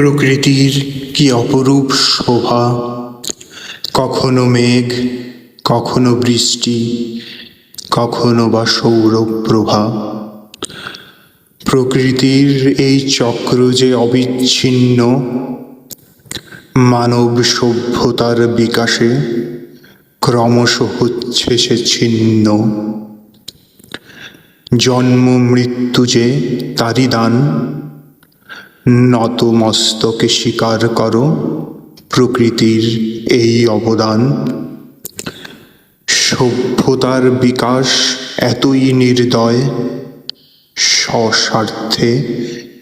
প্রকৃতির কি অপরূপ শোভা, কখনো মেঘ, কখনো বৃষ্টি, কখনো বা সৌরপ্রভা। প্রকৃতির এই চক্র যে অবিচ্ছিন্ন, মানব সভ্যতার বিকাশে ক্রমশ হচ্ছে সে ছিন্ন। জন্ম মৃত্যু যে তারই দান, নত মস্তকে স্বীকার করো প্রকৃতির এই অবদান। সভ্যতার বিকাশ এতই নির্দয়, স্বস্বার্থে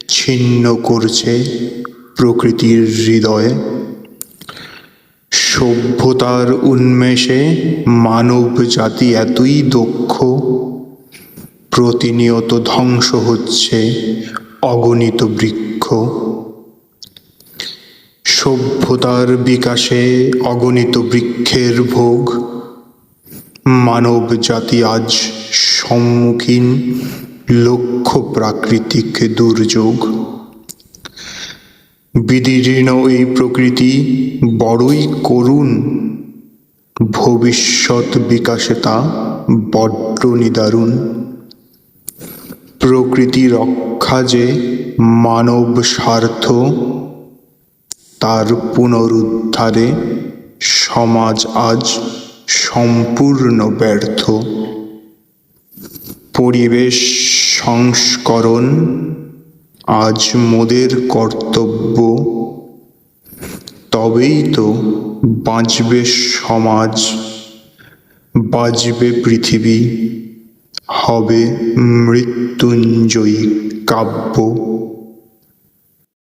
ছিন্ন করছে প্রকৃতির হৃদয়। সভ্যতার উন্মেষে মানব জাতি এতই দক্ষ, প্রতিনিয়ত ধ্বংস হচ্ছে অগণিত বৃক্ষ। সভ্যতার বিকাশে অগণিত বৃক্ষের ভোগ, মানব জাতি আজ সম্মুখীন লক্ষ প্রাকৃতিক দুর্যোগ। বিদীর্ণ এই প্রকৃতি বড়ই করুণ, ভবিষ্যৎ বিকাশে তা বড্ড নিদারুণ। প্রকৃতি রক্ষা যে মানব স্বার্থ, তার পুনরুদ্ধারে সমাজ আজ সম্পূর্ণ ব্যর্থ। পরিবেশ সংস্করণ আজ মোদের কর্তব্য, তবেই তো বাঁচবে সমাজ, বাঁচবে পৃথিবী, হবে মৃত্যুঞ্জয়ী কাব্য।